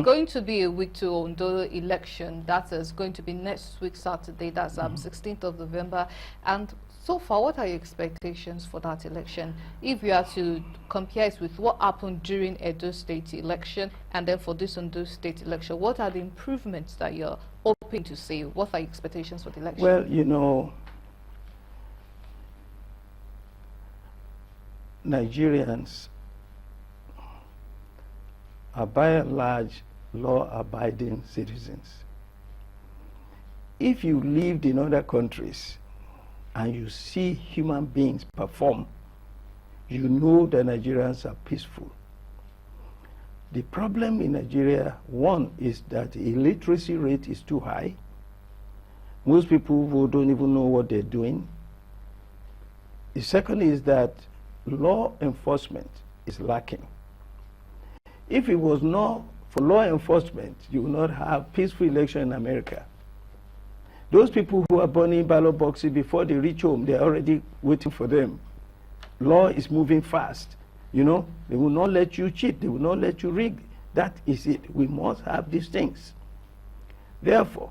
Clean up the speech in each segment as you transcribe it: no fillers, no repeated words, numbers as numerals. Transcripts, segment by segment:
going to be a week to Ondo election. That is going to be next week, Saturday. That's 16th of November. And so far, what are your expectations for that election? If you are to compare it with what happened during Edo State election and then for this Ondo State election, what are the improvements that you're hoping to see? What are your expectations for the election? Well, you know, Nigerians are by and large law-abiding citizens. If you lived in other countries and you see human beings perform, you know that Nigerians are peaceful. The problem in Nigeria, one, is that the illiteracy rate is too high. Most people who don't even know what they're doing. The second is that law enforcement is lacking. If it was not for law enforcement, you would not have peaceful election in America. Those people who are burning ballot boxes before they reach home, they're already waiting for them. Law is moving fast. You know, they will not let you cheat. They will not let you rig. That is it. We must have these things. Therefore,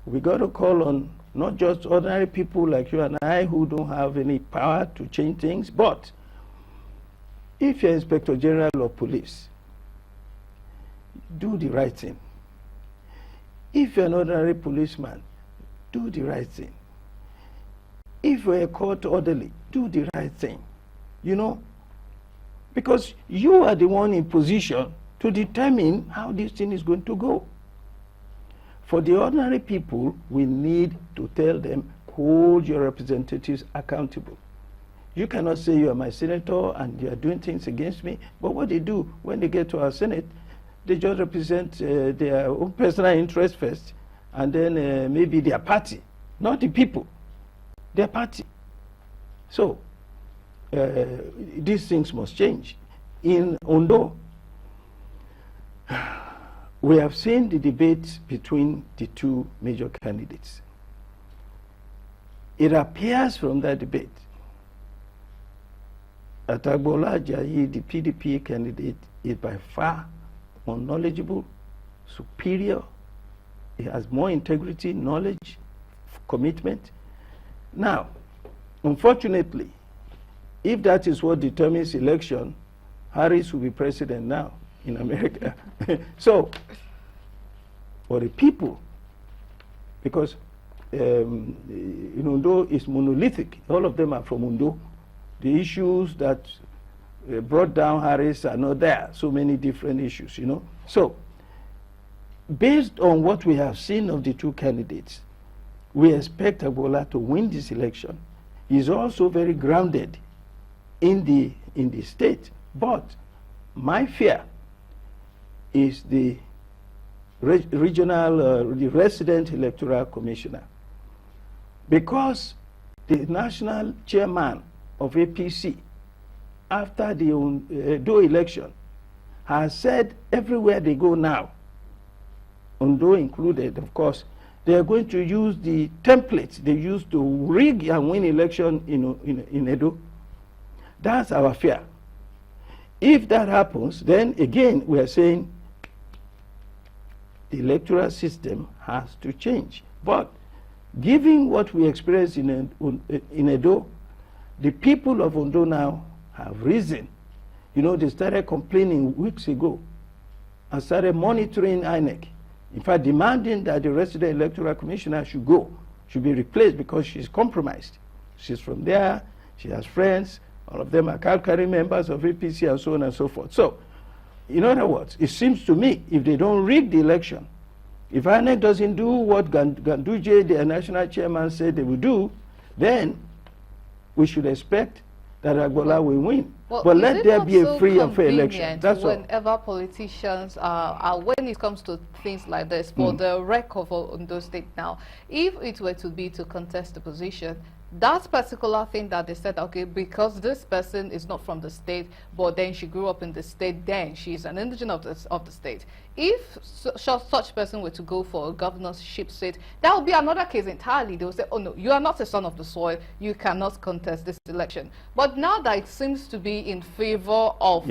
we got to call on not just ordinary people like you and I who don't have any power to change things, but if you're Inspector General of Police, do the right thing. If you're an ordinary policeman, do the right thing. If you're a court orderly, do the right thing. You know, because you are the one in position to determine how this thing is going to go. For the ordinary people, we need to tell them, hold your representatives accountable. You cannot say you are my senator and you are doing things against me, but what they do when they get to our Senate, they just represent their own personal interest first, and then maybe their party, not the people, their party. So, these things must change. In Ondo, we have seen the debate between the two major candidates. It appears from that debate that Agbola Ajayi, the PDP candidate, is by far more knowledgeable, superior. He has more integrity, knowledge, commitment. Now, unfortunately, if that is what determines election, Harris will be president now in America. So, for the people, because Ondo is monolithic, all of them are from Ondo. The issues that brought down Harris are not there. So many different issues, you know. So, based on what we have seen of the two candidates, we expect Agbola to win this election. He's also very grounded in the state. But my fear is the the resident electoral commissioner. Because the national chairman of APC, after the Ondo election, has said everywhere they go now, Ondo included, of course, they are going to use the templates they used to rig and win election in Edo. That's our fear. If that happens, then again we are saying the electoral system has to change. But given what we experienced in Edo, the people of Ondo now have risen. You know, they started complaining weeks ago and started monitoring INEC. In fact, demanding that the resident electoral commissioner should be replaced because she's compromised. She's from there, she has friends, all of them are card-carrying members of APC and so on and so forth. So, in other words, it seems to me, if they don't rig the election, if INEC doesn't do what Ganduje, the national chairman, said they will do, then we should expect that Agbola will win. Well, but let there be a free and fair election. That's all. Whenever politicians when it comes to things like this, for the wreck of Ondo State now, if it were to be to contest the position, that particular thing that they said, okay, because this person is not from the state, but then she grew up in the state, then she's an indigenous of the state. If such person were to go for a governorship seat, that would be another case entirely. They will say, oh no, you are not a son of the soil, you cannot contest this election. But now that it seems to be in favor of,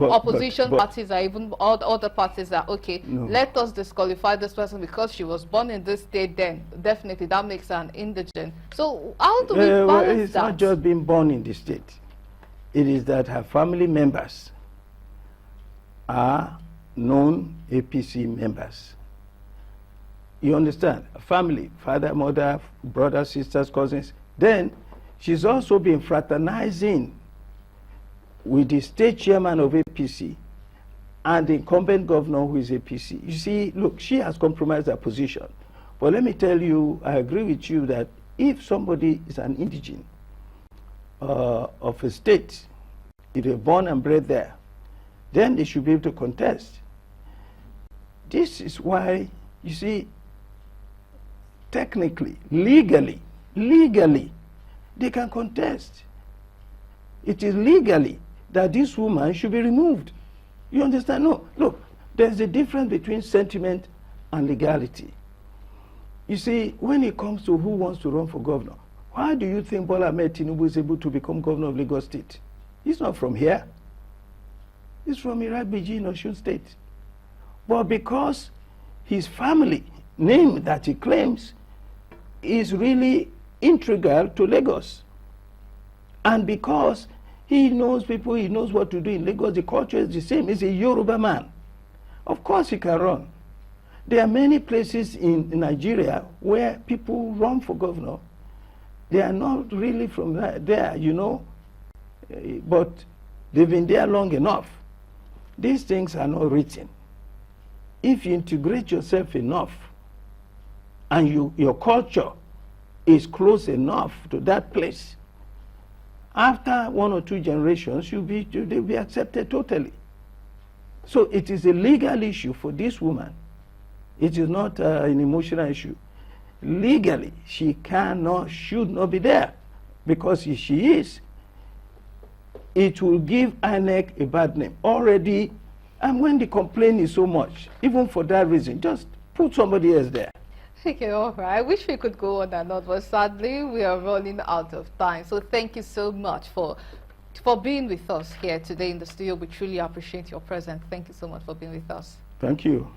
opposition parties, or even other parties, that okay, let us disqualify this person because she was born in this state, then definitely that makes her an indigent. So how do we balance it's that? not just being born in the state. It is that her family members are known APC members. You understand? Family, father, mother, brothers, sisters, cousins. Then she's also been fraternizing with the state chairman of APC and the incumbent governor who is APC. You see, look, she has compromised her position. But let me tell you, I agree with you that if somebody is an indigene of a state, if they're born and bred there, then they should be able to contest. This is why, you see, technically, legally, they can contest. It is legally that this woman should be removed. You understand? No, look, there's a difference between sentiment and legality. You see, when it comes to who wants to run for governor, why do you think Bola Ahmed Tinubu is able to become governor of Lagos State? He's not from here. He's from Iraq-Beji in Osun State. But because his family name that he claims is really integral to Lagos, and because he knows people, he knows what to do in Lagos, the culture is the same. He's a Yoruba man. Of course he can run. There are many places in Nigeria where people run for governor. They are not really from there, you know, but they've been there long enough. These things are not written. If you integrate yourself enough and your culture is close enough to that place, after 1 or 2 generations, they'll be accepted totally. So it is a legal issue for this woman. It is not an emotional issue. Legally, she should not be there, because if she is, it will give INEC a bad name already. And when the complaint is so much, even for that reason, just put somebody else there. Okay, all right. I wish we could go on and on, but sadly, we are running out of time. So thank you so much for being with us here today in the studio. We truly appreciate your presence. Thank you so much for being with us. Thank you.